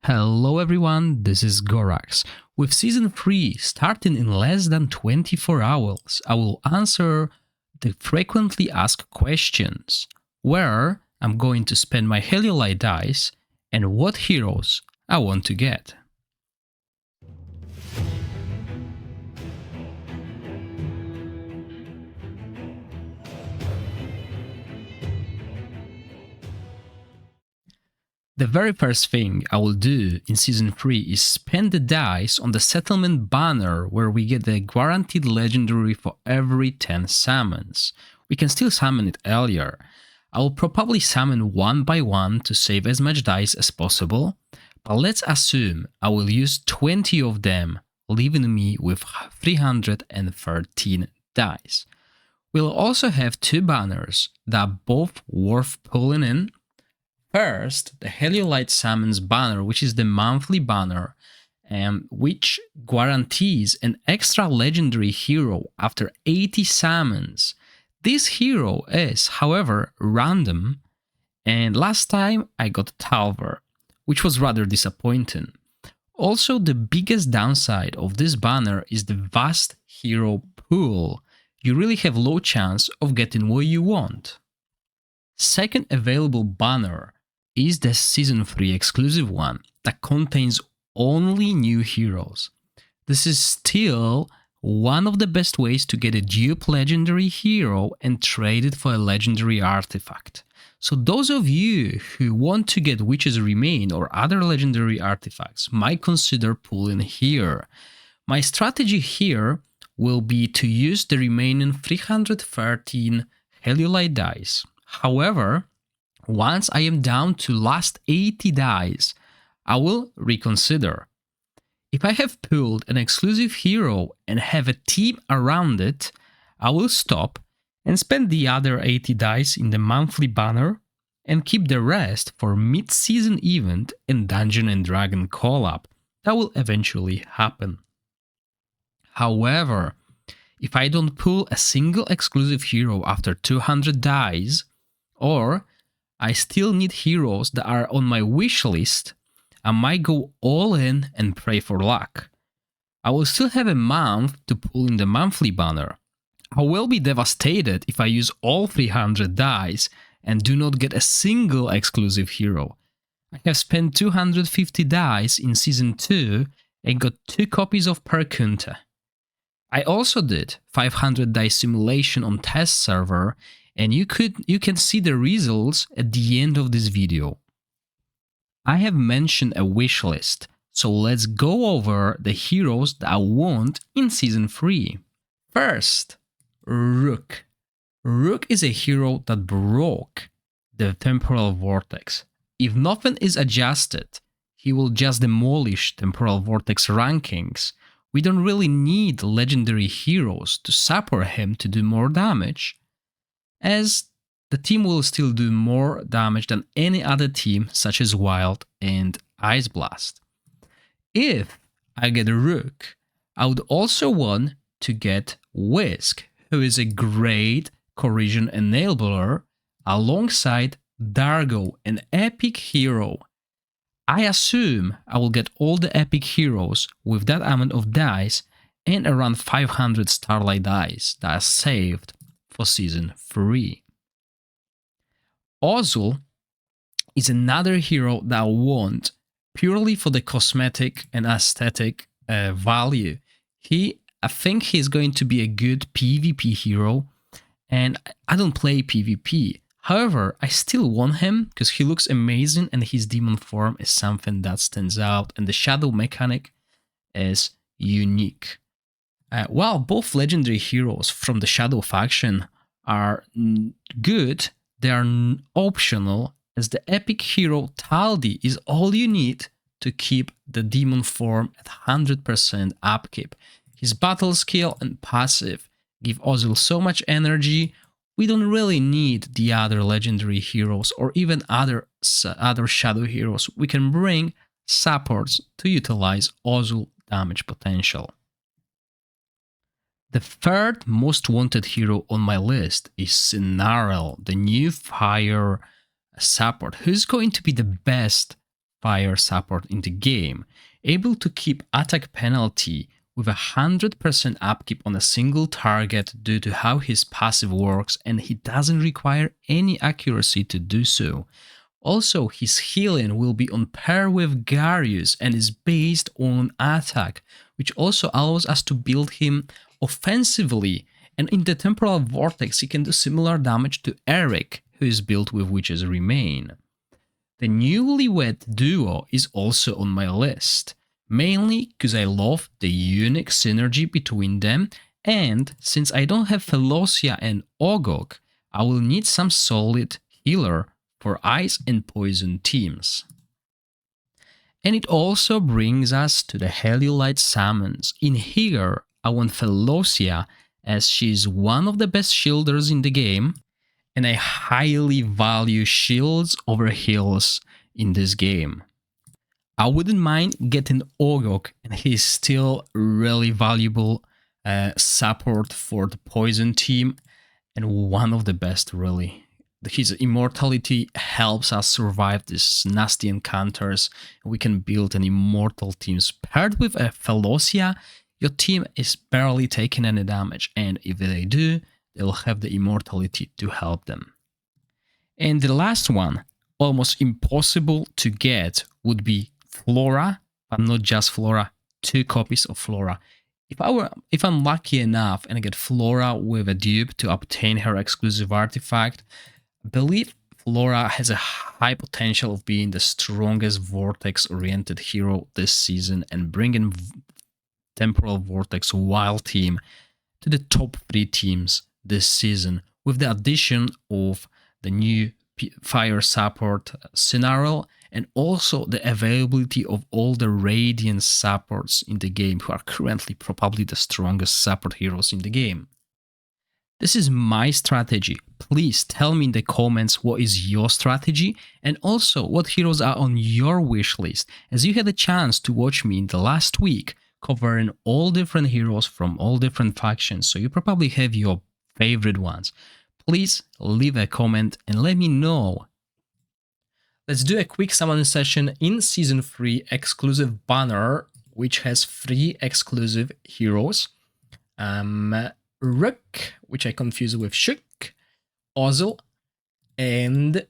Hello everyone, this is Gorax. With Season 3 starting in less than 24 hours, I will answer the frequently asked questions, where I'm going to spend my Heliolite dice, and what heroes I want to get. The very first thing I will do in Season 3 is spend the dice on the settlement banner where we get the guaranteed legendary for every 10 summons. We can still summon it earlier. I will probably summon one by one to save as much dice as possible, but let's assume I will use 20 of them, leaving me with 313 dice. We'll also have two banners that are both worth pulling in. First, the Heliolite Summons banner, which is the monthly banner, which guarantees an extra legendary hero after 80 summons. This hero is, however, random, and last time I got Talver, which was rather disappointing. Also, the biggest downside of this banner is the vast hero pool. You really have low chance of getting what you want. Second available banner is the Season 3 exclusive one that contains only new heroes. This is still one of the best ways to get a dupe legendary hero and trade it for a legendary artifact. So those of you who want to get Witch's Remain or other legendary artifacts might consider pulling here. My strategy here will be to use the remaining 313 Heliolite dice. However, once I am down to last 80 dice, I will reconsider. If I have pulled an exclusive hero and have a team around it, I will stop and spend the other 80 dice in the monthly banner and keep the rest for mid-season event and Dungeon and Dragon collab that will eventually happen. However, if I don't pull a single exclusive hero after 200 dice, or I still need heroes that are on my wish list, I might go all in and pray for luck. I will still have a month to pull in the monthly banner. I will be devastated if I use all 300 dice and do not get a single exclusive hero. I have spent 250 dice in Season 2 and got 2 copies of Perkunta. I also did 500 dice simulation on test server, and you can see the results at the end of this video. I have mentioned a wish list, so let's go over the heroes that I want in Season 3. First, Rook. Rook is a hero that broke the Temporal Vortex. If nothing is adjusted, he will just demolish Temporal Vortex rankings. We don't really need legendary heroes to support him to do more damage, as the team will still do more damage than any other team such as Wild and Ice Blast. If I get a Rook, I would also want to get Whisk, who is a great corrosion enabler, alongside Dargo, an epic hero. I assume I will get all the epic heroes with that amount of dice and around 500 Starlight dice that are saved for Season 3. Ozul is another hero that I want purely for the cosmetic and aesthetic value. I think he's going to be a good PvP hero, and I don't play PvP. However, I still want him because he looks amazing and his demon form is something that stands out, and the shadow mechanic is unique. While both legendary heroes from the Shadow faction are good, they are optional, as the epic hero Taldi is all you need to keep the demon form at 100% upkeep. His battle skill and passive give Ozil so much energy. We don't really need the other legendary heroes or even other shadow heroes. We can bring supports to utilize Ozil damage potential. The third most wanted hero on my list is Sinarel, the new fire support, who's going to be the best fire support in the game, able to keep attack penalty with 100% upkeep on a single target due to how his passive works, and he doesn't require any accuracy to do so. Also, his healing will be on par with Garius and is based on attack, which also allows us to build him offensively, and in the Temporal Vortex he can do similar damage to Eric, who is built with Witch's Remain. The Newlywed Duo is also on my list, mainly because I love the unique synergy between them, and since I don't have Felocia and Ogok, I will need some solid healer for ice and poison teams. And it also brings us to the Heliolite summons. In here, I want Felocia, as she's one of the best shielders in the game, and I highly value shields over heals in this game. I wouldn't mind getting Ogok, and he's still really valuable support for the poison team, and one of the best really. His immortality helps us survive these nasty encounters. We can build an immortal team. Paired with a Felocia, your team is barely taking any damage, and if they do, they'll have the immortality to help them. And the last one, almost impossible to get, would be Flora, but not just Flora, 2 copies of Flora. If I'm lucky enough and I get Flora with a dupe to obtain her exclusive artifact, I believe Flora has a high potential of being the strongest Vortex-oriented hero this season and bringing Temporal Vortex Wild Team to the top 3 teams this season, with the addition of the new fire support scenario and also the availability of all the Radiant supports in the game, who are currently probably the strongest support heroes in the game. This is my strategy. Please tell me in the comments what is your strategy, and also what heroes are on your wish list, as you had a chance to watch me in the last week covering all different heroes from all different factions, so you probably have your favorite ones. Please leave a comment and let me know. Let's do a quick summon session in Season 3 exclusive banner, which has 3 exclusive heroes. Rook, which I confuse with Shook, Ozil, and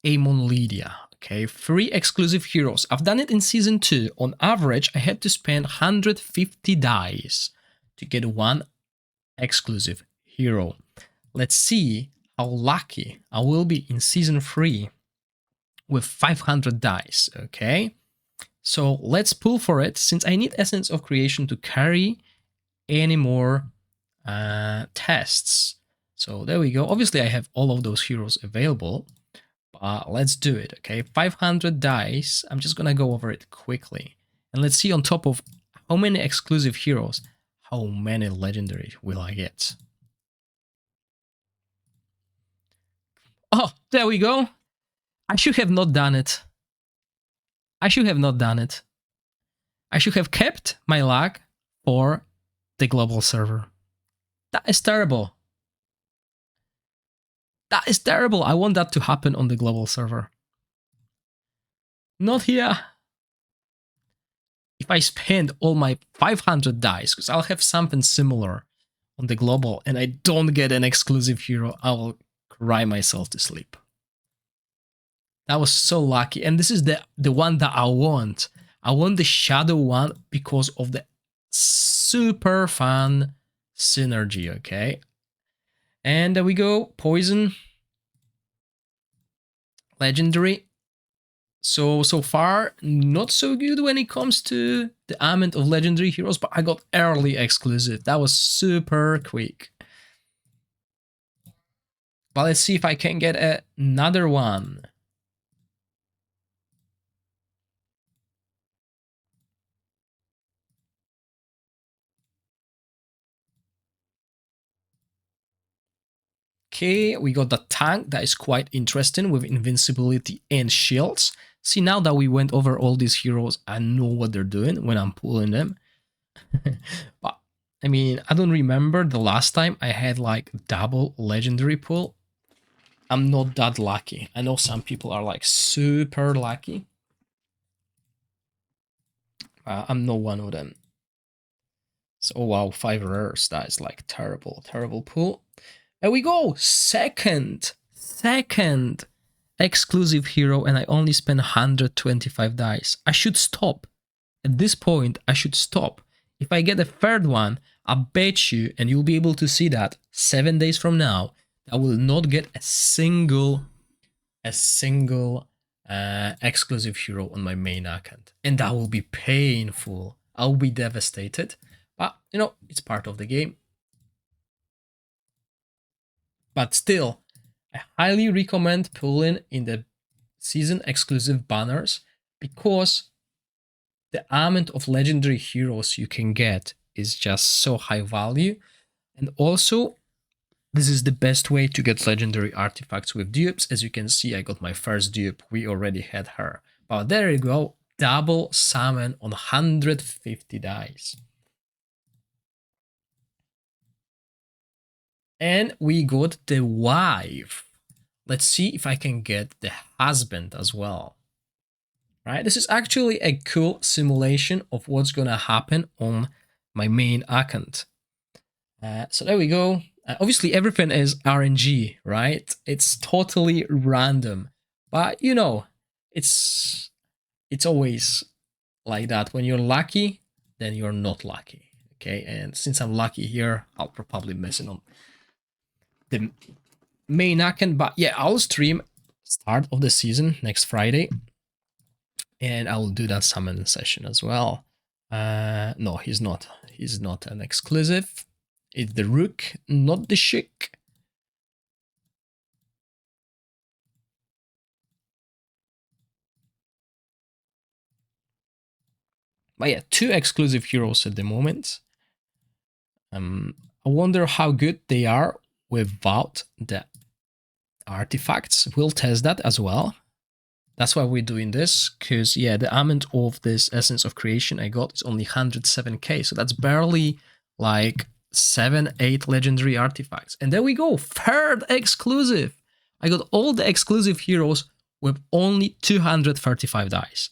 Amon Lydia. Okay, 3 exclusive heroes. I've done it in Season 2. On average, I had to spend 150 dice to get 1 exclusive hero. Let's see how lucky I will be in Season 3 with 500 dice, okay? So let's pull for it, since I need Essence of Creation to carry any more tests. So there we go. Obviously, I have all of those heroes available, but let's do it, okay? 500 dice. I'm just gonna go over it quickly. And let's see, on top of how many exclusive heroes, how many legendary will I get? Oh, there we go. I should have not done it. I should have not done it. I should have kept my luck for the global server. That is terrible. That is terrible. I want that to happen on the global server. Not here. If I spend all my 500 dice, because I'll have something similar on the global, and I don't get an exclusive hero, I will cry myself to sleep. That was so lucky. And this is the one that I want. I want the shadow one because of the super fun synergy, okay? And there we go. Poison. Legendary. So far, not so good when it comes to the amount of legendary heroes, but I got early exclusive. That was super quick. But let's see if I can get another one. Okay, we got the tank. That is quite interesting with invincibility and shields. See, now that we went over all these heroes, I know what they're doing when I'm pulling them. But, I mean, I don't remember the last time I had like double legendary pull. I'm not that lucky. I know some people are like super lucky. I'm not one of them. So, oh wow, 5 rares. That is like terrible, terrible pull. There we go. Second exclusive hero, and I only spent 125 dice. I should stop. At this point, I should stop. If I get a third one, I bet you, and you'll be able to see that 7 days from now, I will not get a single exclusive hero on my main account. And that will be painful. I'll be devastated. But, you know, it's part of the game. But still, I highly recommend pulling in the season exclusive banners because the amount of legendary heroes you can get is just so high value. And also, this is the best way to get legendary artifacts with dupes. As you can see, I got my first dupe. We already had her. But there you go. Double summon on 150 dice. And we got the wife. Let's see if I can get the husband as well. Right? This is actually a cool simulation of what's gonna happen on my main account. So there we go. Obviously, everything is RNG, right? It's totally random, but you know, it's always like that. When you're lucky, then you're not lucky. Okay, and since I'm lucky here, I'll probably miss it on the main account. But yeah, I'll stream start of the season next Friday, and I will do that summon session as well. No, he's not. He's not an exclusive. It's the Rook, not the Chick. But yeah, 2 exclusive heroes at the moment. I wonder how good they are without the artifacts. We'll test that as well. That's why we're doing this, because yeah, the amount of this Essence of Creation I got is only 107k, so that's barely like 7-8 legendary artifacts. And there we go, 3rd exclusive. I got all the exclusive heroes with only 235 dice.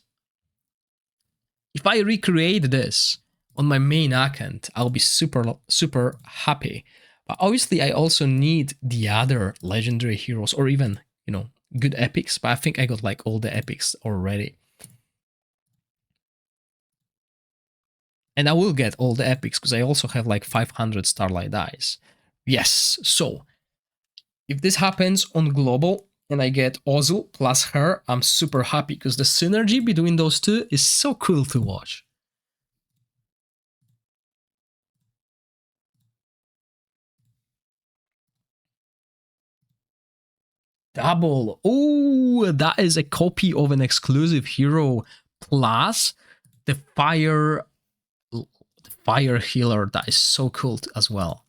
If I recreate this on my main account, I'll be super happy. But obviously, I also need the other legendary heroes, or even, you know, good epics. But I think I got like all the epics already. And I will get all the epics because I also have like 500 Starlight dice. Yes, so if this happens on global and I get Ozil plus her, I'm super happy because the synergy between those two is so cool to watch. Double. Oh, that is a copy of an exclusive hero plus the fire healer. That is so cool as well.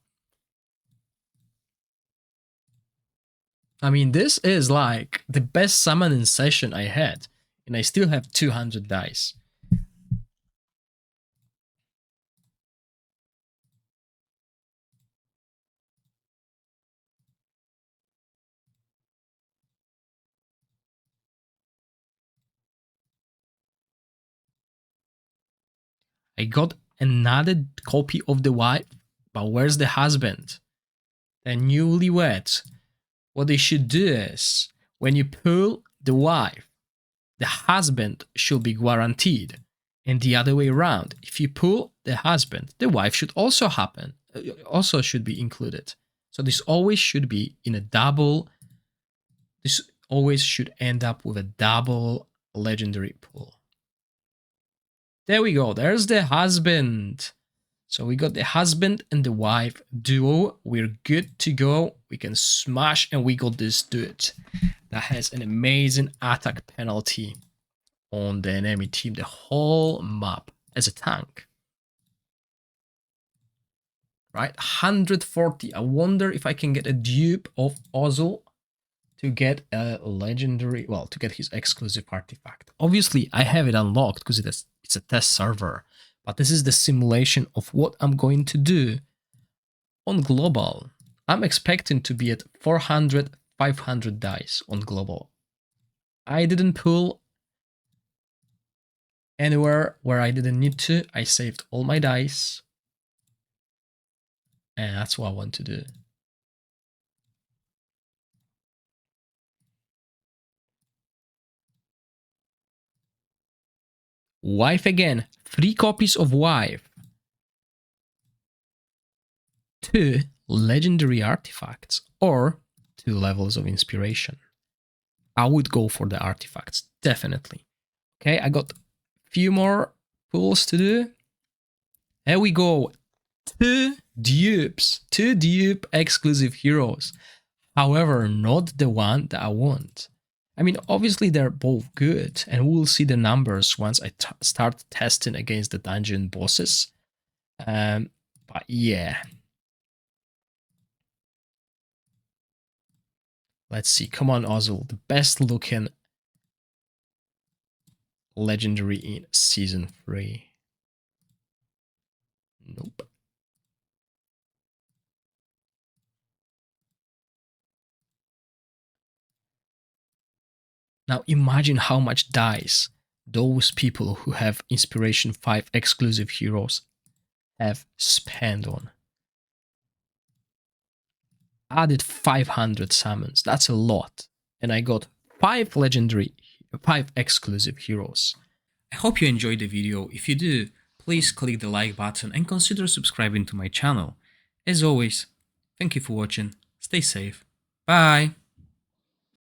I mean, this is like the best summoning session I had, and I still have 200 dice. I got another copy of the wife, but where's the husband? The newlyweds. What they should do is, when you pull the wife, the husband should be guaranteed. And the other way around, if you pull the husband, the wife should also happen, also should be included. So this always should be in a double, this always should end up with a double legendary pull. There we go, there's the husband. So we got the husband and the wife duo. We're good to go. We can smash, and we got this dude that has an amazing attack penalty on the enemy team, the whole map as a tank. Right, 140. I wonder if I can get a dupe of Ozil to get a legendary, well, to get his exclusive artifact. Obviously, I have it unlocked because it's a test server. But this is the simulation of what I'm going to do on global. I'm expecting to be at 400 500 dice on global. I didn't pull anywhere where I didn't need to. I saved all my dice. And that's what I want to do. Wife again. 3 copies of Wife. 2 legendary artifacts or 2 levels of inspiration. I would go for the artifacts, definitely. Okay, I got a few more pulls to do. There we go. 2 dupes. 2 dupe exclusive heroes. However, not the one that I want. I mean, obviously they're both good, and we'll see the numbers once I start testing against the dungeon bosses. But yeah. Let's see. Come on, Ozil. The best looking legendary in Season 3. Nope. Now imagine how much dice those people who have Inspiration 5 exclusive heroes have spent on. Added 500 summons. That's a lot. And I got 5 exclusive heroes. I hope you enjoyed the video. If you do, please click the like button and consider subscribing to my channel. As always, thank you for watching. Stay safe. Bye.